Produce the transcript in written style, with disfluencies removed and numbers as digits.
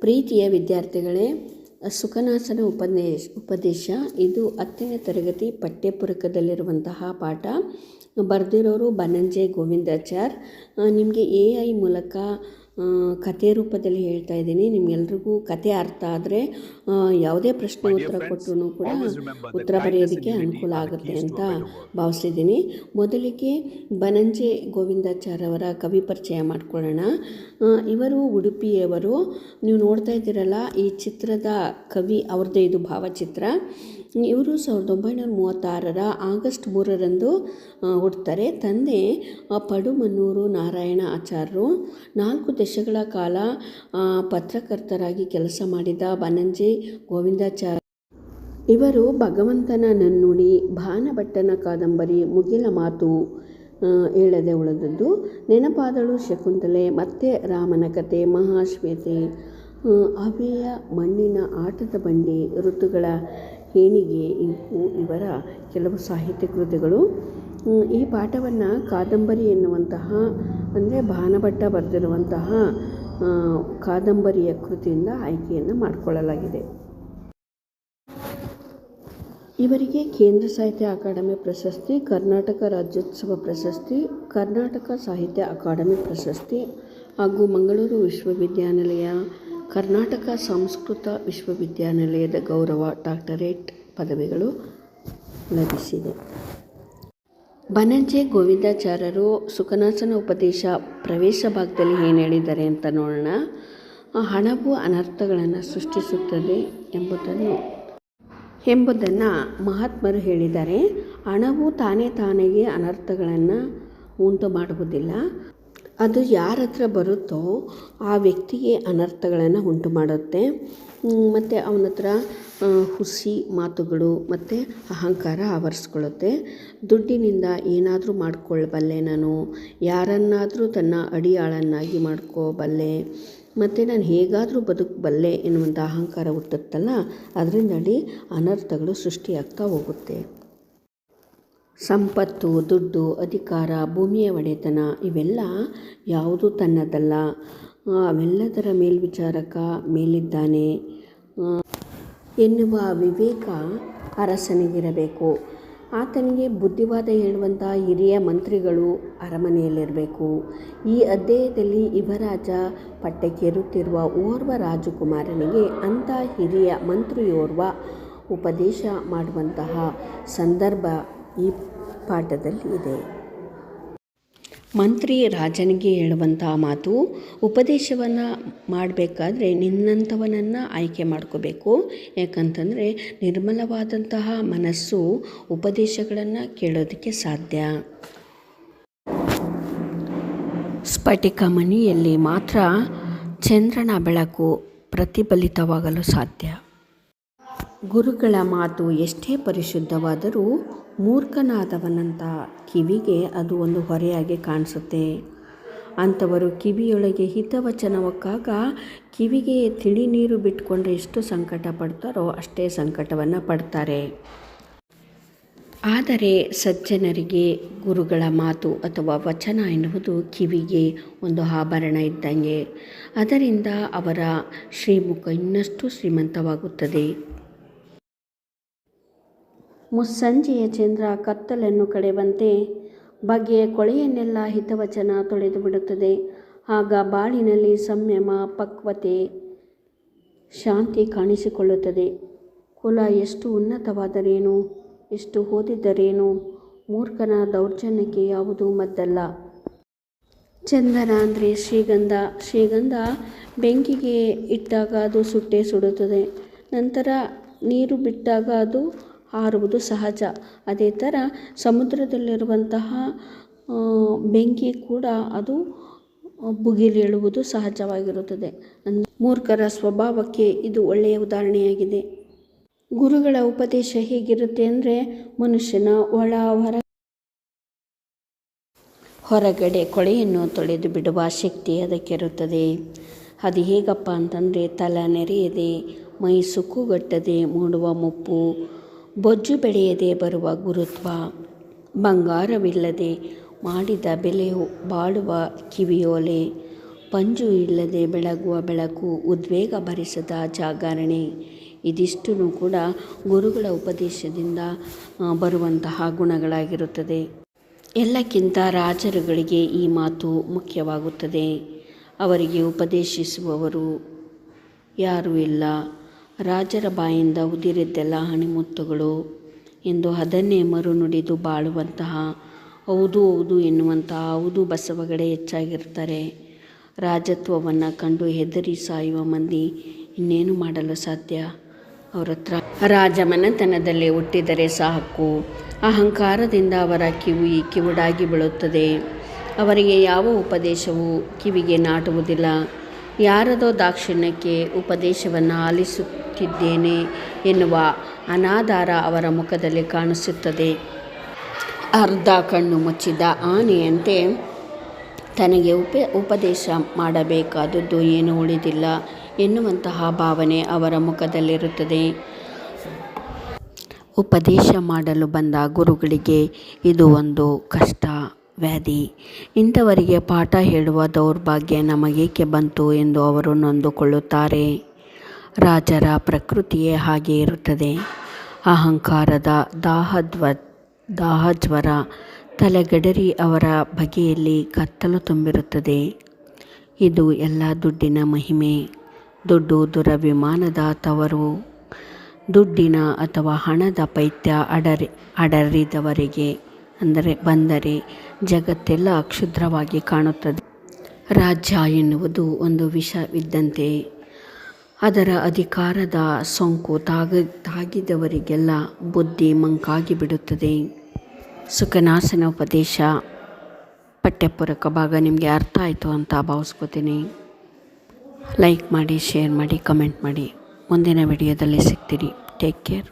ಪ್ರೀತಿಯ ವಿದ್ಯಾರ್ಥಿಗಳೇ, ಸುಖನಾಸನ ಉಪದೇಶ ಇದು 10ನೇ ತರಗತಿ ಪಠ್ಯಪುಸ್ತಕದಲ್ಲಿರುವಂತಹ ಪಾಠ. ಬರೆದಿರೋರು ಬನಂಜೆ ಗೋವಿಂದಾಚಾರ್. ನಿಮಗೆ AI ಮೂಲಕ ಕಥೆ ರೂಪದಲ್ಲಿ ಹೇಳ್ತಾ ಇದ್ದೀನಿ. ನಿಮ್ಗೆಲ್ರಿಗೂ ಕತೆ ಅರ್ಥ ಆದರೆ ಯಾವುದೇ ಪ್ರಶ್ನೆ ಉತ್ತರ ಕೊಟ್ಟರು ಕೂಡ ಉತ್ತರ ಬರೆಯೋದಕ್ಕೆ ಅನುಕೂಲ ಆಗುತ್ತೆ ಅಂತ ಭಾವಿಸಿದ್ದೀನಿ. ಮೊದಲಿಗೆ ಬನಂಜೆ ಗೋವಿಂದಾಚಾರ್ ಅವರ ಕವಿ ಪರಿಚಯ ಮಾಡ್ಕೊಳ್ಳೋಣ. ಇವರು ಉಡುಪಿಯವರು. ನೀವು ನೋಡ್ತಾ ಇದ್ದೀರಲ್ಲ, ಈ ಚಿತ್ರದ ಕವಿ ಅವ್ರದ್ದೇ ಇದು ಭಾವಚಿತ್ರ. ಇವರು 1936 ಆಗಸ್ಟ್ 3 ಹುಡ್ತಾರೆ. ತಂದೆ ಪಡುಮನ್ನೂರು ನಾರಾಯಣ ಆಚಾರ್ಯರು. 4 ದಶಕಗಳ ಕಾಲ ಪತ್ರಕರ್ತರಾಗಿ ಕೆಲಸ ಮಾಡಿದ ಬನಂಜೆ ಗೋವಿಂದಾಚಾರ್ಯ ಇವರು ಭಗವಂತನ ನನ್ನುಡಿ, ಭಾನಭಟ್ಟನ ಕಾದಂಬರಿ, ಮುಗಿಲ ಮಾತು, ಹೇಳದೆ ಉಳಿದದ್ದು, ನೆನಪಾದಳು ಶಕುಂತಲೆ, ಮತ್ತೆ ರಾಮನ ಕತೆ, ಮಹಾಶ್ವೇತೆ, ಅವ್ಯಯ, ಮಣ್ಣಿನ ಆಟದ ಬಂಡಿ, ಋತುಗಳ ಹೇಣಿಗೆ ಇವು ಇವರ ಕೆಲವು ಸಾಹಿತ್ಯ ಕೃತಿಗಳು. ಈ ಪಾಠವನ್ನು ಕಾದಂಬರಿ ಎನ್ನುವಂತಹ, ಅಂದರೆ ಭಾನಭಟ್ಟ ಬರೆದಿರುವಂತಹ ಕಾದಂಬರಿಯ ಕೃತಿಯಿಂದ ಆಯ್ಕೆಯನ್ನು ಮಾಡಿಕೊಳ್ಳಲಾಗಿದೆ. ಇವರಿಗೆ ಕೇಂದ್ರ ಸಾಹಿತ್ಯ ಅಕಾಡೆಮಿ ಪ್ರಶಸ್ತಿ, ಕರ್ನಾಟಕ ರಾಜ್ಯೋತ್ಸವ ಪ್ರಶಸ್ತಿ, ಕರ್ನಾಟಕ ಸಾಹಿತ್ಯ ಅಕಾಡೆಮಿ ಪ್ರಶಸ್ತಿ ಹಾಗೂ ಮಂಗಳೂರು ವಿಶ್ವವಿದ್ಯಾನಿಲಯ, ಕರ್ನಾಟಕ ಸಂಸ್ಕೃತ ವಿಶ್ವವಿದ್ಯಾನಿಲಯದ ಗೌರವ ಡಾಕ್ಟರೇಟ್ ಪದವಿಗಳು ಲಭಿಸಿದೆ. ಬನಂಜೆ ಗೋವಿಂದಾಚಾರ್ಯರು ಸುಖನಾಸನ ಉಪದೇಶ ಪ್ರವೇಶ ಭಾಗದಲ್ಲಿ ಏನು ಹೇಳಿದ್ದಾರೆ ಅಂತ ನೋಡೋಣ. ಹಣವು ಅನರ್ಥಗಳನ್ನು ಸೃಷ್ಟಿಸುತ್ತದೆ ಎಂಬುದನ್ನು ಮಹಾತ್ಮರು ಹೇಳಿದ್ದಾರೆ. ಹಣವು ತಾನಾಗಿಯೇ ಅನರ್ಥಗಳನ್ನು ಉಂಟು ಮಾಡುವುದಿಲ್ಲ. ಅದು ಯಾರ ಹತ್ರ ಬರುತ್ತೋ ಆ ವ್ಯಕ್ತಿಗೆ ಅನರ್ಥಗಳನ್ನು ಉಂಟು ಮಾಡುತ್ತೆ. ಮತ್ತು ಅವನ ಹತ್ರ ಹುಸಿ ಮಾತುಗಳು ಮತ್ತು ಅಹಂಕಾರ ಆವರಿಸ್ಕೊಳ್ಳುತ್ತೆ. ದುಡ್ಡಿನಿಂದ ಏನಾದರೂ ಮಾಡಿಕೊಳ್ಳಬಲ್ಲೆ ನಾನು, ಯಾರನ್ನಾದರೂ ತನ್ನ ಅಡಿಯಾಳನ್ನಾಗಿ ಮಾಡ್ಕೋಬಲ್ಲೆ, ಮತ್ತು ನಾನು ಹೇಗಾದರೂ ಬದುಕಬಲ್ಲೆ ಎನ್ನುವಂಥ ಅಹಂಕಾರ ಹುಟ್ಟುತ್ತಲ್ಲ, ಅದರಿಂದಲೇ ಅನರ್ಥಗಳು ಸೃಷ್ಟಿಯಾಗ್ತಾ ಹೋಗುತ್ತೆ. ಸಂಪತ್ತು, ದುಡ್ಡು, ಅಧಿಕಾರ, ಭೂಮಿಯ ಒಡೆತನ ಇವೆಲ್ಲ ಯಾವುದೂ ತನ್ನದಲ್ಲ. ಅವೆಲ್ಲದರ ಮೇಲ್ವಿಚಾರಕ ಮೇಲಿದ್ದಾನೆ ಎನ್ನುವ ವಿವೇಕ ಅರಸನಿಗಿರಬೇಕು. ಆತನಿಗೆ ಬುದ್ಧಿವಾದ ಹೇಳುವಂಥ ಹಿರಿಯ ಮಂತ್ರಿಗಳು ಅರಮನೆಯಲ್ಲಿರಬೇಕು. ಈ ಅಧ್ಯಾಯದಲ್ಲಿ ಯುವರಾಜ ಪಟ್ಟಕ್ಕೇರುತ್ತಿರುವ ಓರ್ವ ರಾಜಕುಮಾರನಿಗೆ ಅಂಥ ಹಿರಿಯ ಮಂತ್ರಿಯೋರ್ವ ಉಪದೇಶ ಮಾಡುವಂತಹ ಸಂದರ್ಭ ಈ ಪಾಠದಲ್ಲಿ ಇದೆ. ಮಂತ್ರಿ ರಾಜನಿಗೆ ಹೇಳುವಂತಹ ಮಾತು: ಉಪದೇಶವನ್ನು ಮಾಡಬೇಕಾದ್ರೆ ನಿನ್ನಂಥವನನ್ನು ಆಯ್ಕೆ ಮಾಡ್ಕೋಬೇಕು. ಯಾಕಂತಂದರೆ ನಿರ್ಮಲವಾದಂತಹ ಮನಸ್ಸು ಉಪದೇಶಗಳನ್ನು ಕೇಳೋದಕ್ಕೆ ಸಾಧ್ಯ. ಸ್ಫಟಿಕ ಮಣಿಯಲ್ಲಿ ಮಾತ್ರ ಚಂದ್ರನ ಬೆಳಕು ಪ್ರತಿಫಲಿತವಾಗಲು ಸಾಧ್ಯ. ಗುರುಗಳ ಮಾತು ಎಷ್ಟೇ ಪರಿಶುದ್ಧವಾದರೂ ಮೂರ್ಖನಾದವನಂಥ ಕಿವಿಗೆ ಅದು ಒಂದು ಹೊರೆಯಾಗಿ ಕಾಣಿಸುತ್ತೆ. ಅಂಥವರು ಕಿವಿಯೊಳಗೆ ಹಿತವಚನವಕ್ಕಾಗ ಕಿವಿಗೆ ತಿಳಿ ನೀರು ಬಿಟ್ಕೊಂಡ್ರೆ ಎಷ್ಟು ಸಂಕಟ ಪಡ್ತಾರೋ ಅಷ್ಟೇ ಸಂಕಟವನ್ನು ಪಡ್ತಾರೆ. ಆದರೆ ಸಜ್ಜನರಿಗೆ ಗುರುಗಳ ಮಾತು ಅಥವಾ ವಚನ ಎನ್ನುವುದು ಕಿವಿಗೆ ಒಂದು ಆಭರಣ ಇದ್ದಂಗೆ. ಅದರಿಂದ ಅವರ ಶ್ರೀಮುಖ ಇನ್ನಷ್ಟು ಶ್ರೀಮಂತವಾಗುತ್ತದೆ. ಮುಸ್ಸಂಜೆಯ ಚಂದ್ರ ಕತ್ತಲನ್ನು ಕಳೆಯುವಂತೆ ಬಗೆಯ ಕೊಳೆಯನ್ನೆಲ್ಲ ಹಿತವಚನ ತೊಳೆದು ಬಿಡುತ್ತದೆ. ಆಗ ಬಾಳಿನಲ್ಲಿ ಸಂಯಮ, ಪಕ್ವತೆ, ಶಾಂತಿ ಕಾಣಿಸಿಕೊಳ್ಳುತ್ತದೆ. ಕುಲ ಎಷ್ಟು ಉನ್ನತವಾದರೇನು, ಎಷ್ಟು ಓದಿದರೇನು, ಮೂರ್ಖನ ದೌರ್ಜನ್ಯಕ್ಕೆ ಯಾವುದೂ ಮದ್ದಲ್ಲ. ಚಂದನ ಅಂದರೆ ಶ್ರೀಗಂಧ. ಶ್ರೀಗಂಧ ಬೆಂಕಿಗೆ ಇಟ್ಟಾಗ ಅದು ಸುಟ್ಟೇ ಸುಡುತ್ತದೆ. ನಂತರ ನೀರು ಬಿಟ್ಟಾಗ ಅದು ಹಾರುವುದು ಸಹಜ. ಅದೇ ಥರ ಸಮುದ್ರದಲ್ಲಿರುವಂತಹ ಬೆಂಕಿ ಕೂಡ ಅದು ಭುಗಿಲೇಳುವುದು ಸಹಜವಾಗಿರುತ್ತದೆ. ಮೂರ್ಖರ ಸ್ವಭಾವಕ್ಕೆ ಇದು ಒಳ್ಳೆಯ ಉದಾಹರಣೆಯಾಗಿದೆ. ಗುರುಗಳ ಉಪದೇಶ ಹೇಗಿರುತ್ತೆ ಅಂದರೆ, ಮನುಷ್ಯನ ಹೊರಗಡೆ ಕೊಳೆಯನ್ನು ತೊಳೆದು ಬಿಡುವ ಶಕ್ತಿ ಅದಕ್ಕಿರುತ್ತದೆ. ಅದು ಹೇಗಪ್ಪ ಅಂತಂದರೆ, ತಲೆ ನೆರೆಯದೆ, ಮೈ ಸುಕ್ಕುಗಟ್ಟದೆ ಮೂಡುವ ಮುಪ್ಪು, ಬೊಜ್ಜು ಬೆಳೆಯದೆ ಬರುವ ಗುರುತ್ವ, ಬಂಗಾರವಿಲ್ಲದೆ ಮಾಡಿದ ಬೆಲೆಯು ಬಾಳುವ ಕಿವಿಯೋಲೆ, ಪಂಜು ಇಲ್ಲದೆ ಬೆಳಗುವ ಬೆಳಕು, ಉದ್ವೇಗ ಭರಿಸದ ಜಾಗರಣೆ, ಇದಿಷ್ಟೂ ಕೂಡ ಗುರುಗಳ ಉಪದೇಶದಿಂದ ಬರುವಂತಹ ಗುಣಗಳಾಗಿರುತ್ತದೆ. ಎಲ್ಲಕ್ಕಿಂತ ರಾಜರುಗಳಿಗೆ ಈ ಮಾತು ಮುಖ್ಯವಾಗುತ್ತದೆ. ಅವರಿಗೆ ಉಪದೇಶಿಸುವವರು ಯಾರೂ ಇಲ್ಲ. ರಾಜರ ಬಾಯಿಂದ ಉದಿರಿದ್ದೆಲ್ಲ ಹಣಿಮುತ್ತುಗಳು ಎಂದು ಅದನ್ನೇ ಮರುನುಡಿದು ಬಾಳುವಂತಹ, ಹೌದು ಹೌದು ಎನ್ನುವಂತಹ ಹೌದು ಬಸವಗಳೇ ಹೆಚ್ಚಾಗಿರ್ತಾರೆ. ರಾಜತ್ವವನ್ನು ಕಂಡು ಹೆದರಿ ಸಾಯುವ ಮಂದಿ ಇನ್ನೇನು ಮಾಡಲು ಸಾಧ್ಯ? ಅವರ ಹತ್ರ ರಾಜಮನೆತನದಲ್ಲಿ ಹುಟ್ಟಿದರೆ ಸಾಕು, ಅಹಂಕಾರದಿಂದ ಅವರ ಕಿವುಡಾಗಿ ಬೀಳುತ್ತದೆ. ಅವರಿಗೆ ಯಾವ ಉಪದೇಶವೂ ಕಿವಿಗೆ ನಾಟುವುದಿಲ್ಲ. ಯಾರದೋ ದಾಕ್ಷಿಣ್ಯಕ್ಕೆ ಉಪದೇಶವನ್ನು ಆಲಿಸುತ್ತಿದ್ದೇನೆ ಎನ್ನುವ ಅನಾದರ ಅವರ ಮುಖದಲ್ಲಿ ಕಾಣಿಸುತ್ತದೆ. ಅರ್ಧ ಕಣ್ಣು ಮುಚ್ಚಿದ ಆನೆಯಂತೆ ತನಗೆ ಉಪದೇಶ ಮಾಡಬೇಕಾದದ್ದು ಏನೂ ಉಳಿದಿಲ್ಲ ಎನ್ನುವಂತಹ ಭಾವನೆ ಅವರ ಮುಖದಲ್ಲಿರುತ್ತದೆ. ಉಪದೇಶ ಮಾಡಲು ಬಂದ ಗುರುಗಳಿಗೆ ಇದು ಒಂದು ಕಷ್ಟ, ವ್ಯಾಧಿ. ಇಂಥವರಿಗೆ ಪಾಠ ಹೇಳುವ ದೌರ್ಭಾಗ್ಯ ನಮಗೇಕೆ ಬಂತು ಎಂದು ಅವರು ನೊಂದುಕೊಳ್ಳುತ್ತಾರೆ. ರಾಜರ ಪ್ರಕೃತಿಯೇ ಹಾಗೆ ಇರುತ್ತದೆ. ಅಹಂಕಾರದ ದಾಹಜ್ವರ ತಲೆಗಡರಿ ಅವರ ಬಗೆಯಲ್ಲಿ ಕತ್ತಲು ತುಂಬಿರುತ್ತದೆ. ಇದು ಎಲ್ಲ ದುಡ್ಡಿನ ಮಹಿಮೆ. ದುಡ್ಡು ದುರಭಿಮಾನದ ತವರು. ದುಡ್ಡಿನ ಅಥವಾ ಹಣದ ಪೈತ್ಯ ಅಡರಿದವರಿಗೆ ಬಂದರೆ ಜಗತ್ತೆಲ್ಲ ಕ್ಷುದ್ರವಾಗಿ ಕಾಣುತ್ತದೆ. ರಾಜ್ಯ ಎನ್ನುವುದು ಒಂದು ವಿಷವಿದ್ದಂತೆ. ಅದರ ಅಧಿಕಾರದ ಸೋಂಕು ತಾಗಿದವರಿಗೆಲ್ಲ ಬುದ್ಧಿ ಮಂಕಾಗಿ ಬಿಡುತ್ತದೆ. ಸುಖನಾಸನ ಉಪದೇಶ ಪಠ್ಯಪೂರಕ ಭಾಗ ನಿಮಗೆ ಅರ್ಥ ಆಯಿತು ಅಂತ ಭಾವಿಸ್ಕೋತೀನಿ. ಲೈಕ್ ಮಾಡಿ, ಶೇರ್ ಮಾಡಿ, ಕಮೆಂಟ್ ಮಾಡಿ. ಮುಂದಿನ ವಿಡಿಯೋದಲ್ಲಿ ಸಿಗ್ತೀರಿ. Take care.